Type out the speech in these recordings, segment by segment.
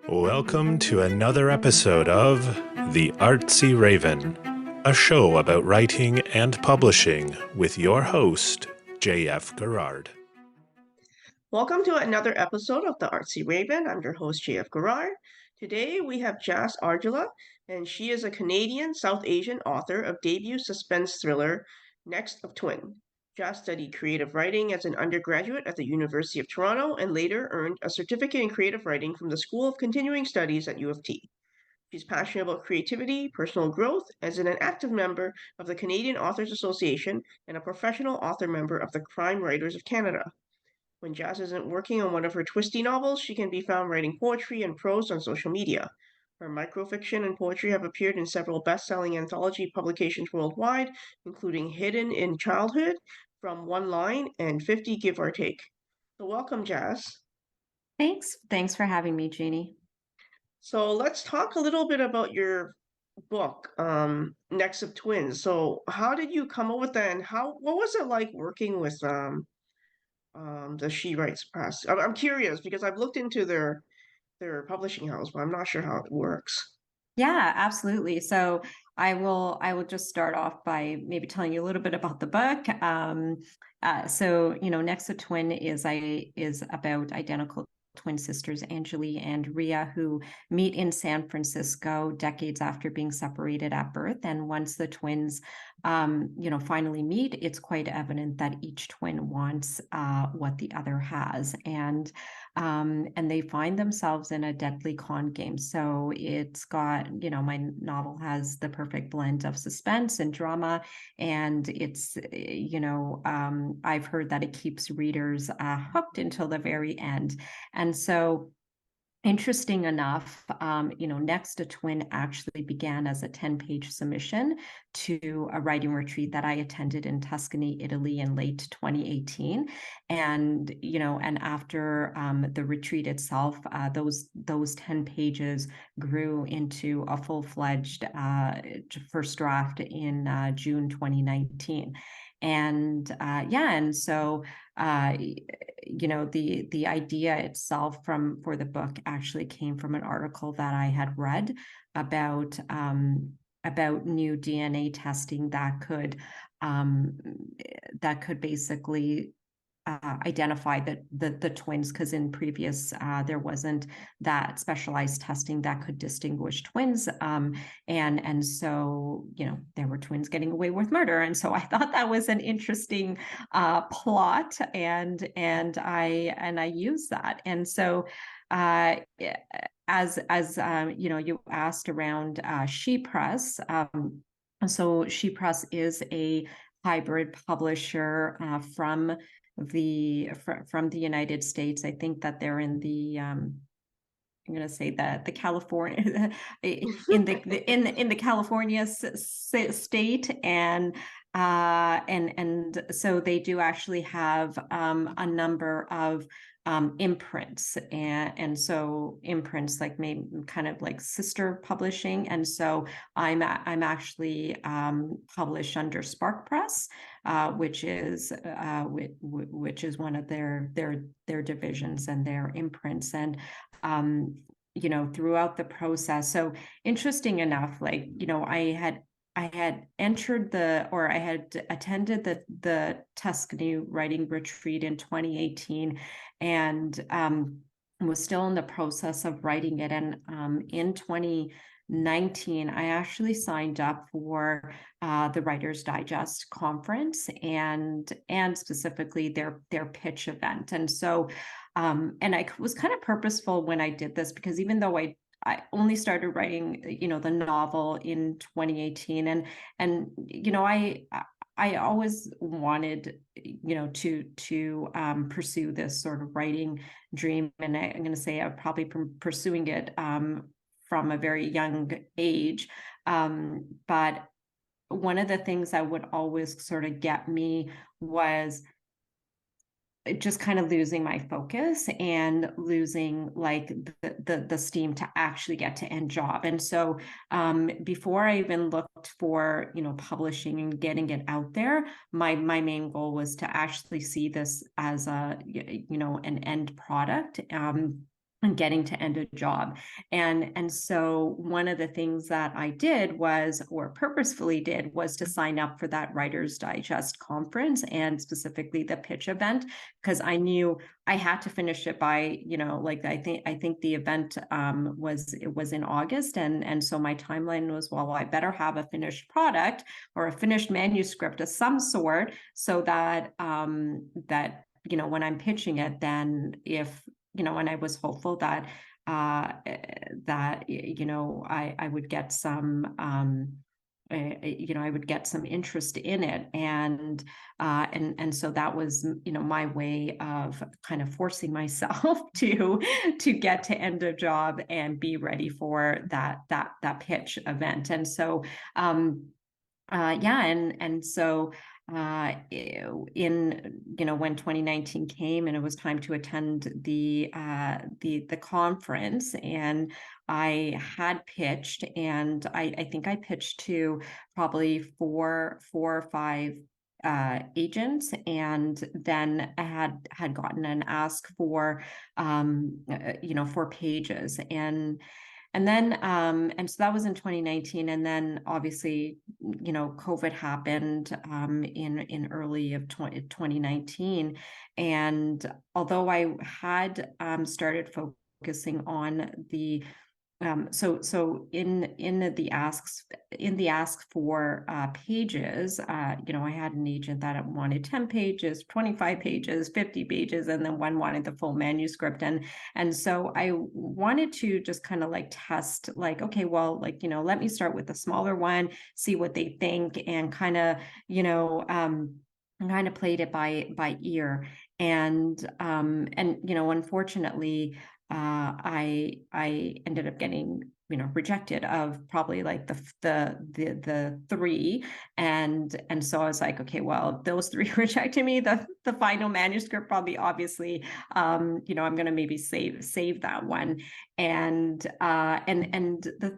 Welcome to another episode of The Artsy Raven, a show about writing and publishing with your host, J.F. Garrard. Welcome to another episode of the Artsy Raven. I'm your host, J.F. Garrard. Today we have Jass Aujla, and she is a Canadian South Asian author of debut suspense thriller Next of Twin. Jass studied creative writing as an undergraduate at the University of Toronto and later earned a certificate in creative writing from the School of Continuing Studies at UofT. She's passionate about creativity, personal growth, as an active member of the Canadian Authors Association and a professional author member of the Crime Writers of Canada. When Jass isn't working on one of her twisty novels, she can be found writing poetry and prose on social media. Her microfiction and poetry have appeared in several best-selling anthology publications worldwide, including Hidden in Childhood, From One Line, and 50 Give or Take. So welcome, Jass. Thanks for having me, Jeannie. So let's talk a little bit about your book, Next of Twins. So how did you come up with that, and what was it like working with the She Writes Press? I'm curious because I've looked into their publishing house, but I'm not sure how it works. Yeah, absolutely. So I will just start off by maybe telling you a little bit about the book. Next to Twin is about identical twin sisters Angeli and Ria, who meet in San Francisco decades after being separated at birth. And once the twins finally meet, it's quite evident that each twin wants what the other has. And they find themselves in a deadly con game. So it's got, my novel has the perfect blend of suspense and drama, and I've heard that it keeps readers hooked until the very end. And so, interesting enough, Next to Twin actually began as a 10-page submission to a writing retreat that I attended in Tuscany, Italy in late 2018. And after the retreat itself, those 10 pages grew into a full-fledged first draft in June 2019. And so the idea itself for the book actually came from an article that I had read about new DNA testing that could basically identify the twins, because in previous there wasn't that specialized testing that could distinguish twins, and so there were twins getting away with murder, and so I thought that was an interesting plot, and I used that. And so as you asked around She Press, so She Press is a hybrid publisher from the United States. I think that they're in the I'm going to say that the California in the California state, and so they do actually have a number of imprints, and so imprints like maybe kind of like sister publishing. And so I'm actually published under Spark Press, which is one of their divisions and their imprints. And throughout the process, so interesting enough, I had attended the Tuscany writing retreat in 2018, and was still in the process of writing it. And in 2019, I actually signed up for the Writer's Digest conference, and specifically their pitch event. And so, and I was kind of purposeful when I did this, because even though I only started writing, the novel in 2018, and I always wanted, to pursue this sort of writing dream, and I'm going to say I've probably been pursuing it from a very young age, but one of the things that would always sort of get me was just kind of losing my focus and losing like the steam to actually get to end job. And so before I even looked for publishing and getting it out there, my main goal was to actually see this as a an end product. and getting to end a job. And so one of the things that I did was, or purposefully did, was to sign up for that Writer's Digest conference, and specifically the pitch event, because I knew I had to finish it by, like I think the event was in August, and so my timeline was, well, I better have a finished product or a finished manuscript of some sort, so that when I'm pitching it, then if and I was hopeful that I would get some I would get some interest in it, and so that was my way of kind of forcing myself to get to end a job and be ready for that pitch event. And so and so in when 2019 came and it was time to attend the conference, and I had pitched, and I think I pitched to probably four or five agents, and then I had gotten an ask for 4 pages, and then and so that was in 2019, and then obviously COVID happened in early of 2019, and although I had started focusing on the so in the ask for pages, I had an agent that wanted 10 pages, 25 pages, 50 pages, and then one wanted the full manuscript. And so I wanted to just kind of like test, like, okay, well, like, let me start with the smaller one, see what they think, and kind of, kind of played it by ear. And unfortunately, I ended up getting rejected of probably like the 3, and so I was like, okay, well, those 3 rejected me, the final manuscript probably obviously I'm going to maybe save that one. And the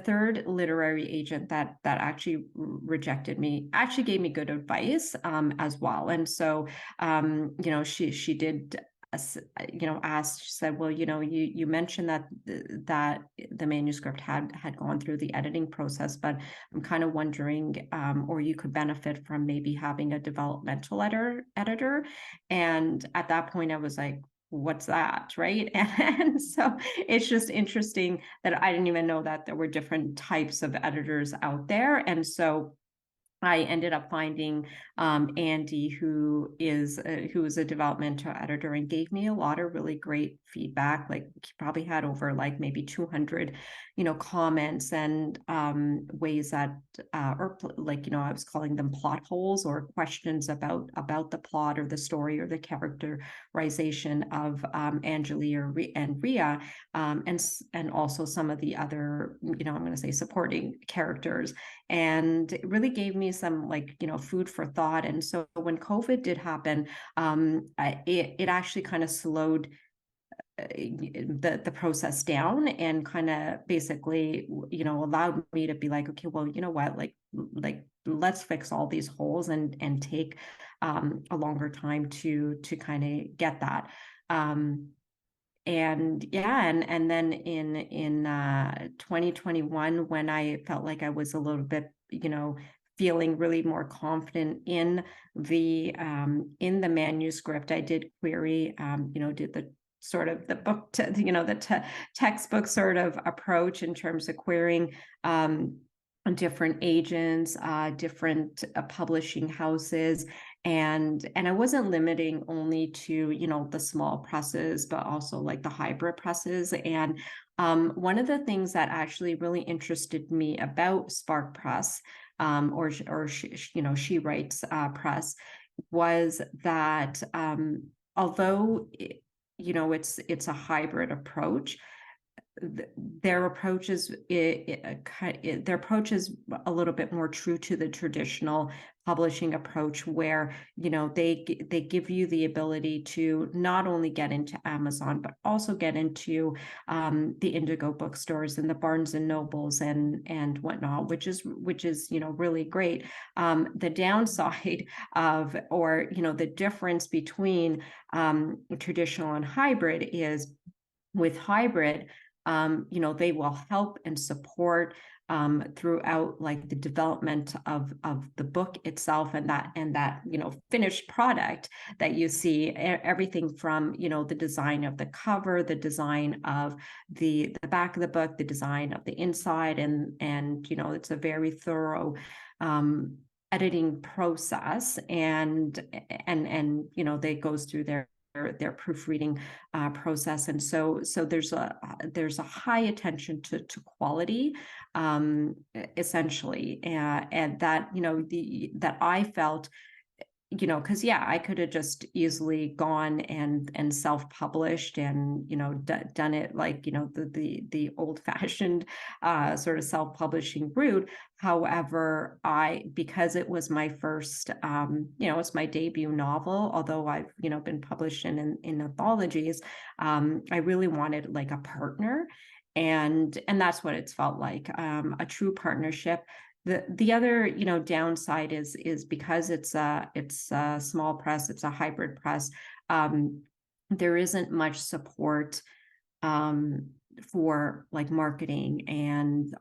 third literary agent that actually rejected me actually gave me good advice as well. And so she did asked, she said, well, you mentioned that the manuscript had gone through the editing process, but I'm kind of wondering, or you could benefit from maybe having a developmental editor. And at that point I was like, what's that, right? And so it's just interesting that I didn't even know that there were different types of editors out there. And so I ended up finding Andy, who is a developmental editor, and gave me a lot of really great feedback. Like, he probably had over like maybe 200, comments and ways that, or like, I was calling them plot holes, or questions about the plot or the story or the characterization of Anjali and Ria, and also some of the other, I'm going to say, supporting characters. And it really gave me some food for thought. And so when COVID did happen, it actually kind of slowed the process down, and kind of basically allowed me to be like, okay, well, you know what, like let's fix all these holes and take a longer time to kind of get that. And then in 2021, when I felt like I was a little bit, feeling really more confident in the manuscript, I did query, did the sort of the book, textbook sort of approach in terms of querying different agents, different publishing houses. And I wasn't limiting only to, the small presses, but also like the hybrid presses. And one of the things that actually really interested me about Spark Press, or She Writes Press, was that although it's a hybrid approach, their approach is a little bit more true to the traditional publishing approach, where they give you the ability to not only get into Amazon, but also get into the Indigo bookstores and the Barnes and Nobles and whatnot, which is really great. The downside of, or the difference between traditional and hybrid is with hybrid, they will help and support throughout like the development of the book itself, and that finished product that you see, everything from the design of the cover, the design of the back of the book, the design of the inside, and it's a very thorough editing process, and that goes through their proofreading process, and so there's a high attention to quality, essentially, and that that I felt, because I could have just easily gone and self-published and done it like the old-fashioned sort of self-publishing route. However, because it was my first it's my debut novel, although I've been published in anthologies, I really wanted like a partner, and that's what it's felt like, a true partnership. The other downside is because it's a small press, it's a hybrid press, there isn't much support for like marketing and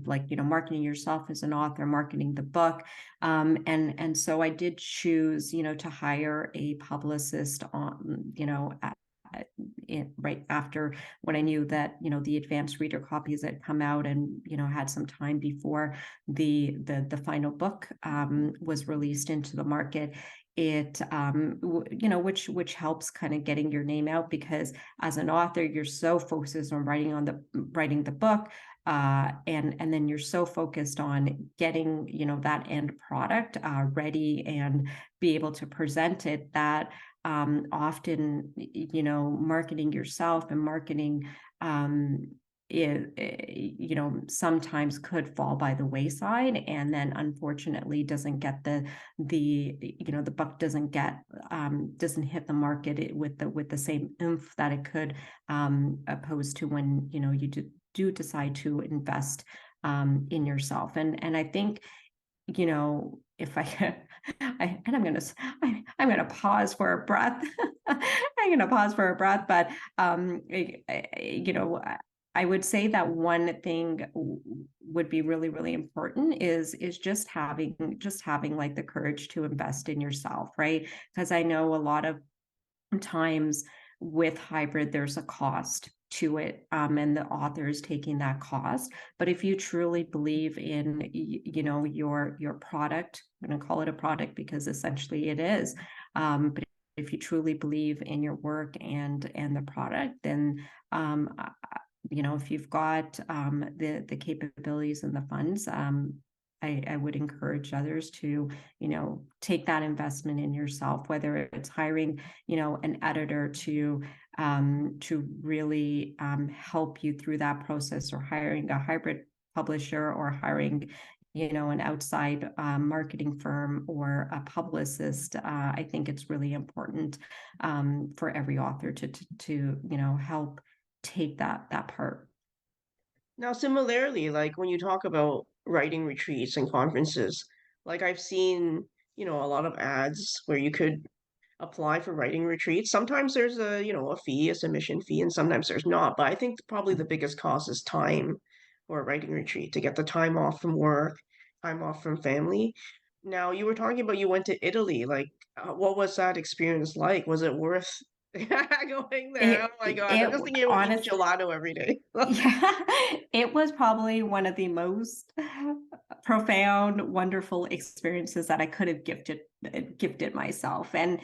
like marketing yourself as an author, marketing the book, and so I did choose to hire a publicist on right after, when I knew that the advanced reader copies had come out, and had some time before the final book was released into the market. It which helps kind of getting your name out, because as an author you're so focused on writing the book, and then you're so focused on getting that end product ready and be able to present it, that often marketing yourself and marketing sometimes could fall by the wayside, and then unfortunately doesn't get the book doesn't hit the market with the same oomph that it could, opposed to when you do decide to invest in yourself. And I think if I'm gonna pause for a breath. I'm gonna pause for a breath, but I would say that one thing would be really, really important is just having like the courage to invest in yourself, right? Because I know a lot of times with hybrid, there's a cost to it, and the author is taking that cost. But if you truly believe in your product, I'm going to call it a product because essentially it is, but if you truly believe in your work and the product, then if you've got the capabilities and the funds, I would encourage others to, take that investment in yourself, whether it's hiring, an editor to really help you through that process, or hiring a hybrid publisher, or hiring, an outside marketing firm or a publicist. I think it's really important for every author to help take that part. Now, similarly, like when you talk about writing retreats and conferences, like I've seen, a lot of ads where you could apply for writing retreats. Sometimes there's a fee, a submission fee, and sometimes there's not. But I think probably the biggest cost is time for a writing retreat, to get the time off from work, time off from family. Now, you were talking about you went to Italy. Like, what was that experience like? Was it worth going there? Oh my gosh, I'm just thinking about eating Honest, gelato every day. yeah, it was probably one of the most profound, wonderful experiences that I could have gifted myself. And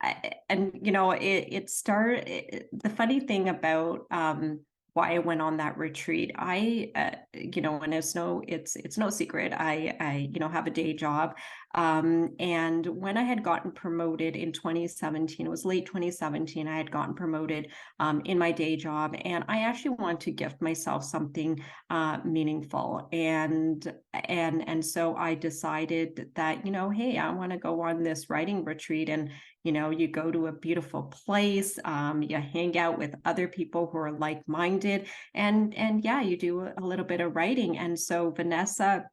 it started. The funny thing about why I went on that retreat, and it's no secret, I have a day job, and when I had gotten promoted in 2017, it was late 2017, I had gotten promoted in my day job, and I actually wanted to gift myself something meaningful, and so I decided that, hey, I want to go on this writing retreat, and you go to a beautiful place, you hang out with other people who are like-minded, and yeah, you do a little bit of writing. And so Vanessa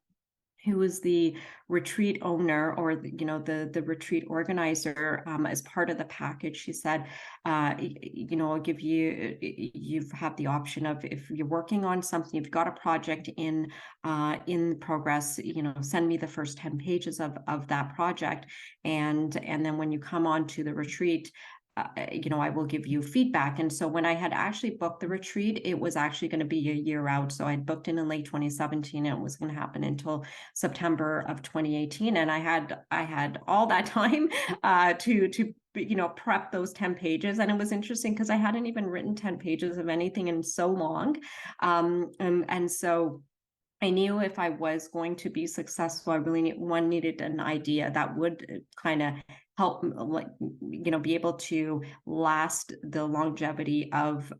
who was the retreat owner, or the retreat organizer, as part of the package. She said, I'll give you have the option of, if you're working on something, you've got a project in progress, send me the first 10 pages of that project, and then when you come on to the retreat, I will give you feedback. And so when I had actually booked the retreat, it was actually going to be a year out. So I'd booked in late 2017, and it was going to happen until September of 2018. And I had all that time to prep those 10 pages. And it was interesting because I hadn't even written 10 pages of anything in so long. And so I knew if I was going to be successful, I really needed an idea that would kind of help, be able to last the longevity of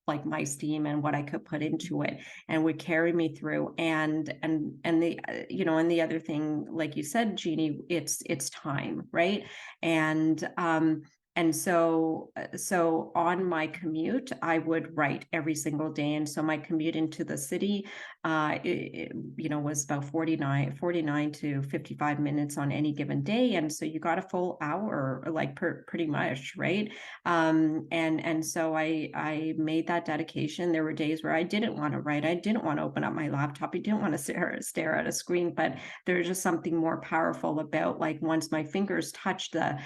like my steam and what I could put into it, and would carry me through. And the and the other thing, like you said, Jeannie, it's time, right? And so on my commute, I would write every single day. And so my commute into the city, was about 49 to 55 minutes on any given day. And so you got a full hour, like pretty much, right? And so I made that dedication. There were days where I didn't want to write. I didn't want to open up my laptop. I didn't want to stare at a screen, but there's just something more powerful about, like, once my fingers touched the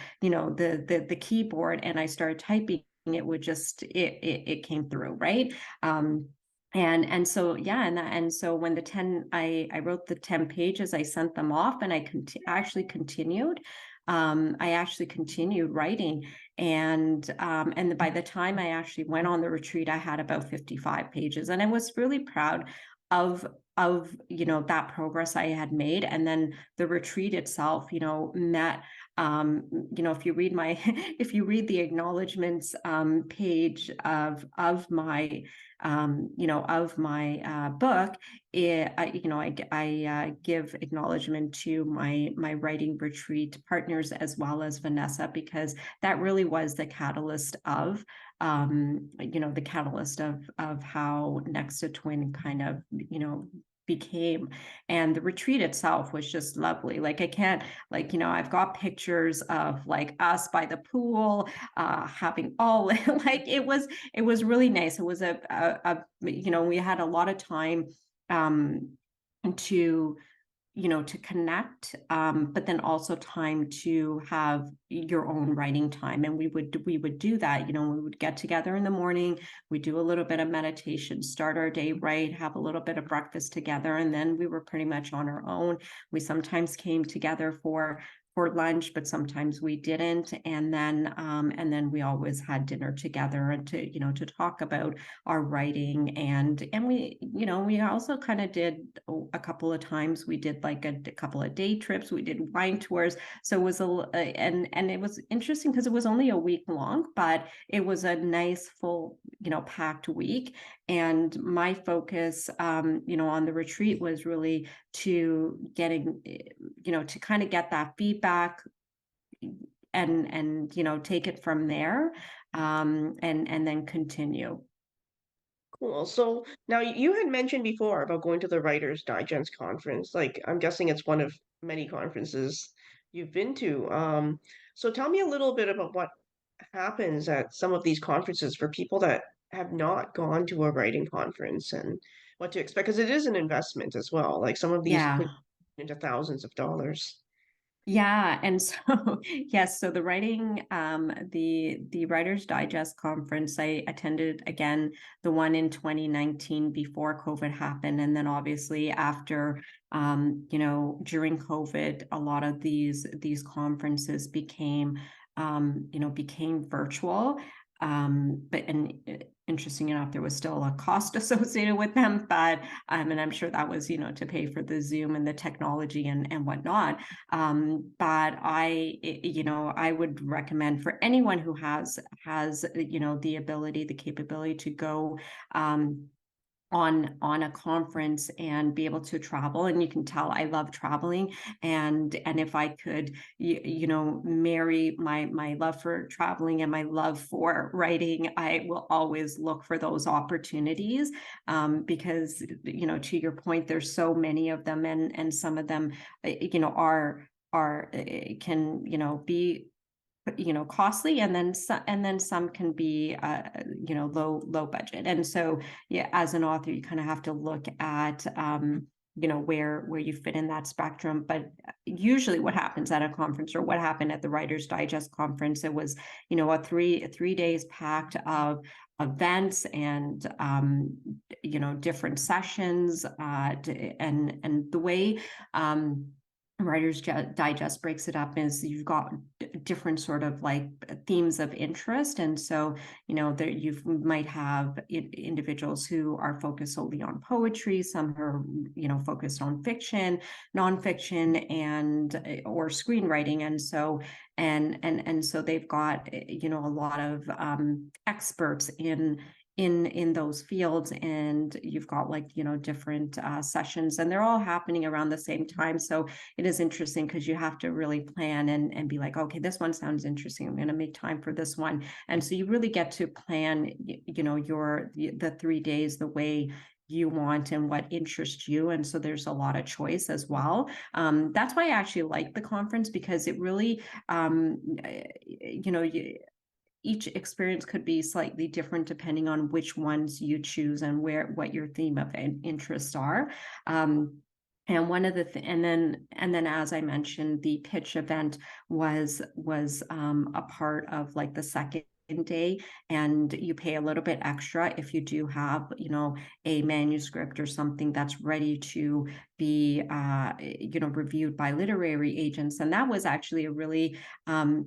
keyboard and I started typing, it would just it came through, right? And so and so when I wrote the 10 pages, I sent them off, and I actually continued. I actually continued writing, and by the time I actually went on the retreat, I had about 55 pages, and I was really proud of that progress I had made. And then the retreat itself, met, if you read if you read the acknowledgements page of my book, I give acknowledgement to my writing retreat partners, as well as Vanessa, because that really was the catalyst of how Next to Twin kind of became. And the retreat itself was just lovely. Like, I can't, I've got pictures of like us by the pool, having all like it was really nice. It was we had a lot of time to to connect, but then also time to have your own writing time. And we would do that. We would get together in the morning, we do a little bit of meditation, start our day right, have a little bit of breakfast together, and then we were pretty much on our own. We sometimes came together for lunch, but sometimes we didn't. And then we always had dinner together, and to talk about our writing. And we also kind of did a couple of times, we did like a couple of day trips, we did wine tours. So it was and it was interesting because it was only a week long, but it was a nice full packed week. And my focus on the retreat was really to getting to kind of get that feedback, and take it from there, and then continue. Cool. So now you had mentioned before about going to the Writers Digest conference. Like, I'm guessing it's one of many conferences you've been to. So tell me a little bit about what happens at some of these conferences for people that have not gone to a writing conference, and what to expect, because it is an investment as well. Like, some of these Yeah. could into thousands of dollars. Yeah, and so yes, so the Writers Digest conference, I attended again, the one in 2019 before COVID happened, and then obviously after, during COVID, a lot of these conferences became virtual. But interesting enough, there was still a cost associated with them, but and I'm sure that was to pay for the Zoom and the technology and whatnot. But I would recommend for anyone who has the ability, the capability to go on a conference and be able to travel. And you can tell I love traveling, and if I could marry my love for traveling and my love for writing, I will always look for those opportunities, because to your point, there's so many of them, and some of them are can be costly, and then some can be low budget. And so yeah, as an author, you kind of have to look at where you fit in that spectrum. But usually what happens at a conference, or what happened at the Writer's Digest conference, it was a three days packed of events and different sessions, and the way Writer's Digest breaks it up is you've got different sort of like themes of interest. And so, there you might have individuals who are focused solely on poetry, some who are, focused on fiction, nonfiction, and or screenwriting. And so, and so they've got, a lot of experts in those fields, and you've got different sessions, and they're all happening around the same time. So it is interesting because you have to really plan and be like, okay, this one sounds interesting, I'm going to make time for this one. And so you really get to plan the 3 days the way you want and what interests you. And so there's a lot of choice as well. That's why I actually like the conference, because it really each experience could be slightly different depending on which ones you choose and what your theme of interest are. And one of the and then as I mentioned, the pitch event was a part of the second day, and you pay a little bit extra if you do have a manuscript or something that's ready to be reviewed by literary agents. And that was actually a really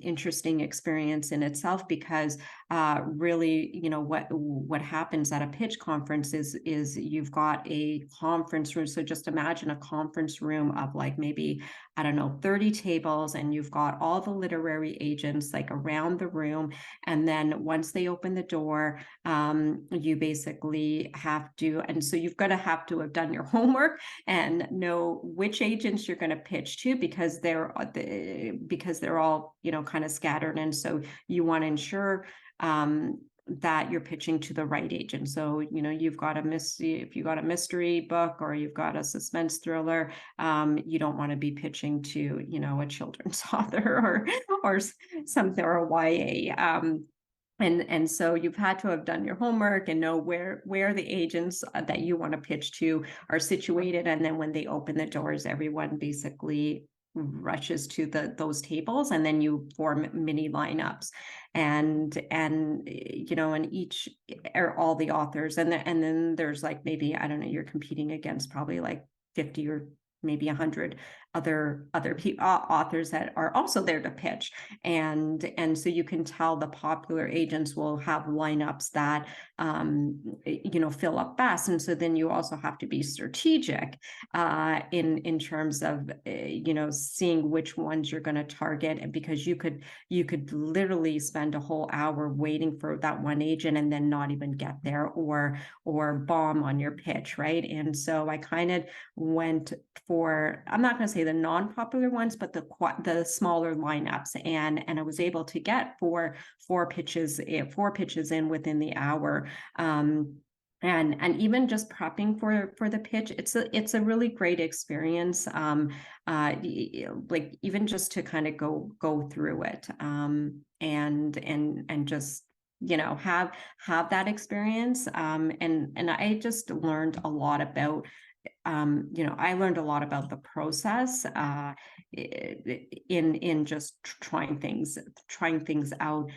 interesting experience in itself, because really what happens at a pitch conference is you've got a conference room. So just imagine a conference room of maybe 30 tables, and you've got all the literary agents around the room. And then once they open the door, you basically have to, and so you've got to have done your homework and know which agents you're going to pitch to, because they're all kind of scattered. And so you want to ensure that you're pitching to the right agent. So you've got if you got a mystery book, or you've got a suspense thriller, you don't want to be pitching to a children's author or something, or a YA. And so you've had to have done your homework and know where the agents that you want to pitch to are situated. And then when they open the doors, everyone basically rushes to those tables, and then you form mini lineups, and each are all the authors, and then there's maybe, I don't know, you're competing against probably 50 or maybe 100 other authors that are also there to pitch. And so you can tell the popular agents will have lineups that fill up fast. And so then you also have to be strategic in terms of seeing which ones you're going to target, and because you could literally spend a whole hour waiting for that one agent and then not even get there, or bomb on your pitch, right? And so I kind of went for, I'm not going to say the non-popular ones, but the smaller lineups, and I was able to get four pitches in within the hour. And even just prepping for the pitch, it's a really great experience. Even just to kind of go through it, and just have that experience. And I just learned a lot about. I learned a lot about the process in just trying things out,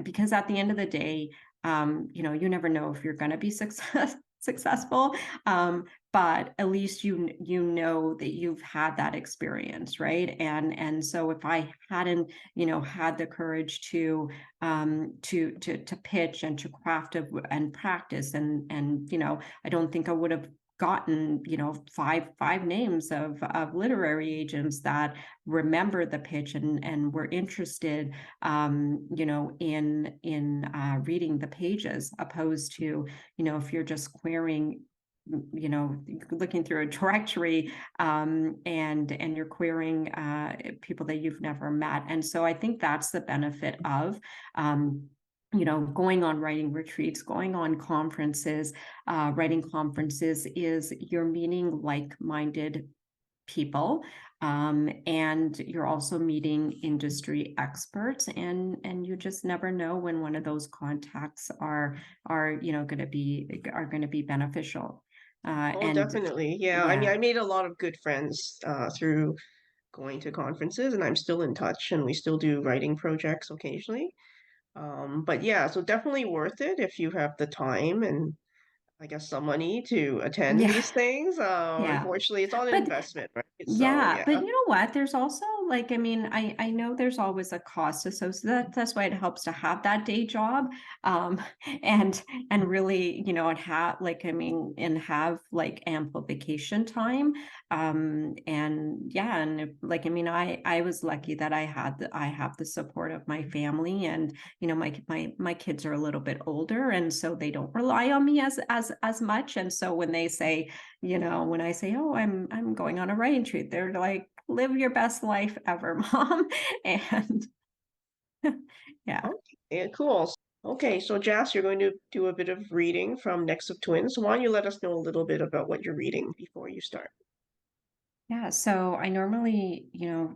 because at the end of the day, you never know if you're going to be successful, but at least you know that you've had that experience, right? And so if I hadn't had the courage to pitch and to craft and practice, and I don't think I would have gotten, five names of literary agents that remember the pitch and were interested, in reading the pages, opposed to, if you're just querying, looking through a directory, and you're querying people that you've never met. And so I think that's the benefit of going on writing retreats, going on conferences, writing conferences, is you're meeting like-minded people, and you're also meeting industry experts, and you just never know when one of those contacts are going to be beneficial. Oh, definitely. Yeah. I mean, I made a lot of good friends through going to conferences, and I'm still in touch, and we still do writing projects occasionally. But yeah, so definitely worth it if you have the time and I guess some money to attend yeah, these things. yeah. Unfortunately, it's all an But investment, right? So yeah, but yeah. you know what? There's also, like, I mean, I know there's always a cost associated. That's why it helps to have that day job, um, and really, and have, like, I mean, and have like ample vacation time, and yeah, and like, I mean, I was lucky that I have the support of my family, and my kids are a little bit older, and so they don't rely on me as much, and so when they say, when I say, oh, I'm going on a writing trip, they're like, live your best life ever, mom. And yeah. Okay, cool. Okay, so Jass, you're going to do a bit of reading from Next of Twins. Why don't you let us know a little bit about what you're reading before you start? Yeah, so I normally,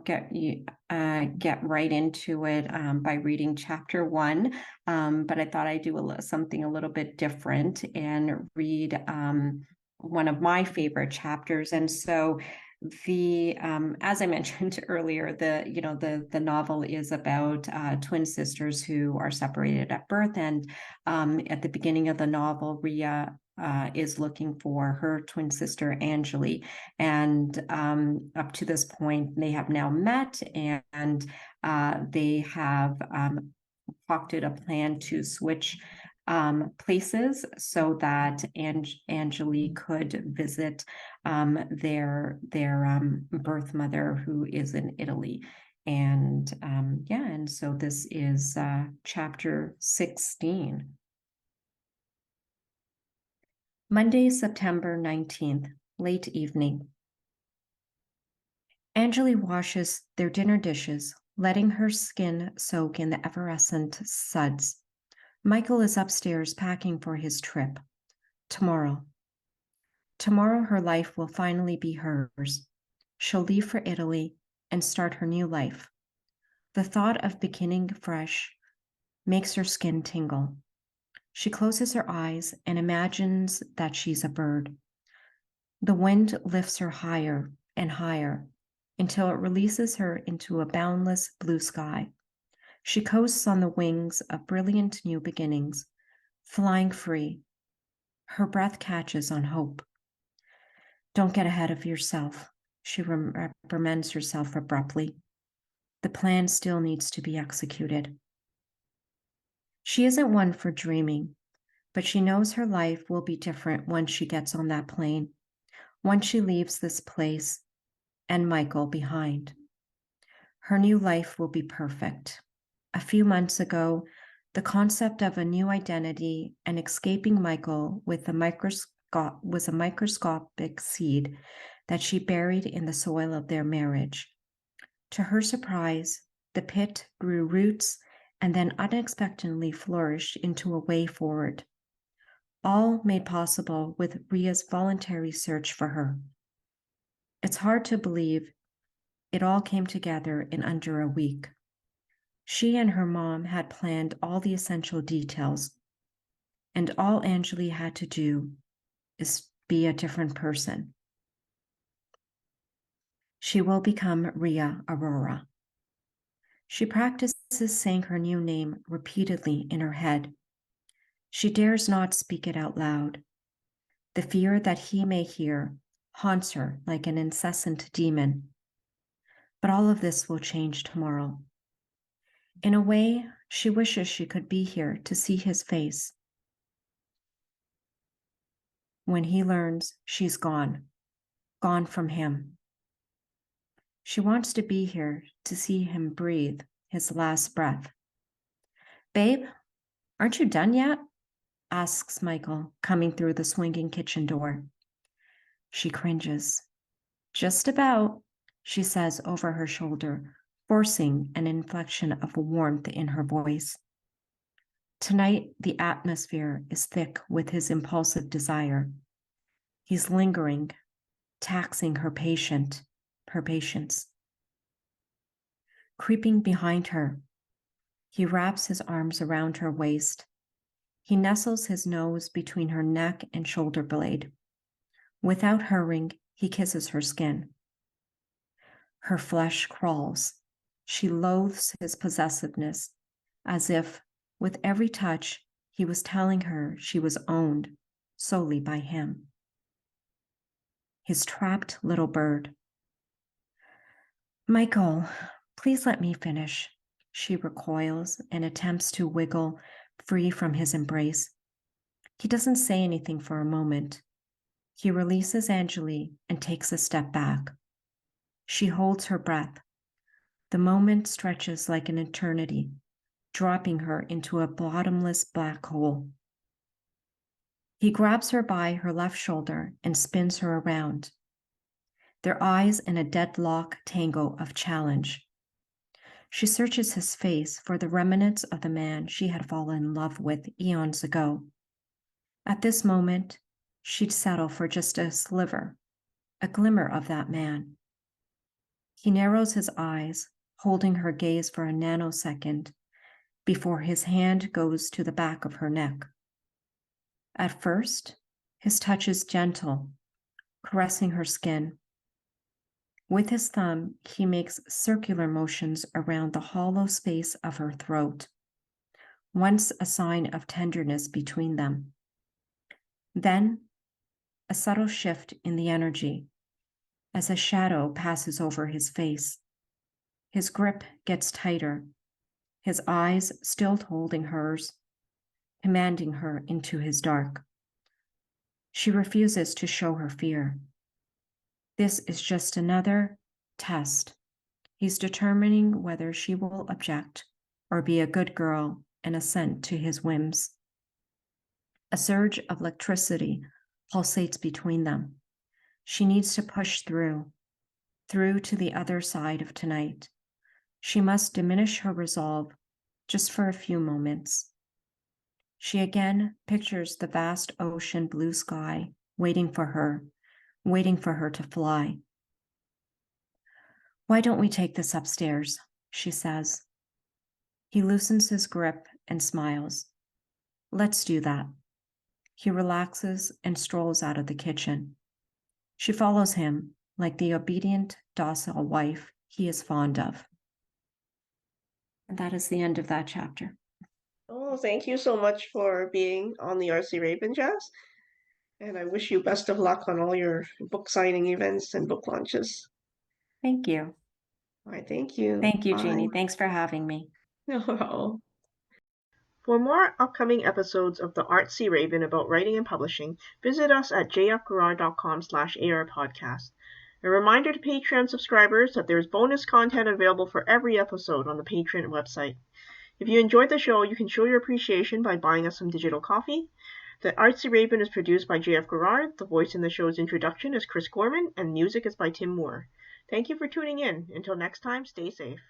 get right into it by reading chapter one, but I thought I'd do something a little bit different and read one of my favorite chapters. And so the as I mentioned earlier, the novel is about twin sisters who are separated at birth, and at the beginning of the novel, Ria is looking for her twin sister Angeli, and up to this point, they have now met, and they have concocted a plan to switch places so that Angeli could visit their birth mother, who is in Italy. And and so this is chapter 16. Monday, September 19th, late evening. Angeli washes their dinner dishes, letting her skin soak in the effervescent suds. Michael is upstairs packing for his trip. Tomorrow. Tomorrow her life will finally be hers. She'll leave for Italy and start her new life. The thought of beginning fresh makes her skin tingle. She closes her eyes and imagines that she's a bird. The wind lifts her higher and higher until it releases her into a boundless blue sky. She coasts on the wings of brilliant new beginnings, flying free. Her breath catches on hope. Don't get ahead of yourself, she reprimands herself abruptly. The plan still needs to be executed. She isn't one for dreaming, but she knows her life will be different once she gets on that plane, once she leaves this place and Michael behind. Her new life will be perfect. A few months ago, the concept of a new identity and escaping Michael was a microscopic seed that she buried in the soil of their marriage. To her surprise, the pit grew roots and then unexpectedly flourished into a way forward, all made possible with Ria's voluntary search for her. It's hard to believe it all came together in under a week. She and her mom had planned all the essential details, and all Angeli had to do is be a different person. She will become Ria Aurora. She practices saying her new name repeatedly in her head. She dares not speak it out loud. The fear that he may hear haunts her like an incessant demon. But all of this will change tomorrow. In a way, she wishes she could be here to see his face. when he learns she's gone from him. She wants to be here to see him breathe his last breath. "Babe, aren't you done yet?" asks Michael, coming through the swinging kitchen door. She cringes. "Just about," she says over her shoulder, forcing an inflection of warmth in her voice. Tonight, the atmosphere is thick with his impulsive desire. He's lingering, taxing her patience. Creeping behind her, he wraps his arms around her waist. He nestles his nose between her neck and shoulder blade. Without hurrying, he kisses her skin. Her flesh crawls. She loathes his possessiveness, as if, with every touch, he was telling her she was owned solely by him. His trapped little bird. "Michael, please let me finish." She recoils and attempts to wiggle free from his embrace. He doesn't say anything for a moment. He releases Angeli and takes a step back. She holds her breath. The moment stretches like an eternity, dropping her into a bottomless black hole. He grabs her by her left shoulder and spins her around, their eyes in a deadlock tango of challenge. She searches his face for the remnants of the man she had fallen in love with eons ago. At this moment, she'd settle for just a sliver, a glimmer of that man. He narrows his eyes, holding her gaze for a nanosecond before his hand goes to the back of her neck. At first, his touch is gentle, caressing her skin. With his thumb, he makes circular motions around the hollow space of her throat, once a sign of tenderness between them. Then, a subtle shift in the energy as a shadow passes over his face. His grip gets tighter, his eyes still holding hers, commanding her into his dark. She refuses to show her fear. This is just another test. He's determining whether she will object or be a good girl and assent to his whims. A surge of electricity pulsates between them. She needs to push through to the other side of tonight. She must diminish her resolve just for a few moments. She again pictures the vast ocean blue sky waiting for her to fly. "Why don't we take this upstairs?" she says. He loosens his grip and smiles. "Let's do that." He relaxes and strolls out of the kitchen. She follows him like the obedient, docile wife he is fond of. And that is the end of that chapter. Oh, thank you so much for being on the Artsy Raven, Jass. And I wish you best of luck on all your book signing events and book launches. Thank you. All right, thank you. Thank you, Bye. Jeannie. Thanks for having me. No problem. For more upcoming episodes of the Artsy Raven about writing and publishing, visit us at jfgarage.com/arpodcast. A reminder to Patreon subscribers that there's bonus content available for every episode on the Patreon website. If you enjoyed the show, you can show your appreciation by buying us some digital coffee. The Artsy Raven is produced by J.F. Garrard. The voice in the show's introduction is Chris Gorman, and music is by Tim Moore. Thank you for tuning in. Until next time, stay safe.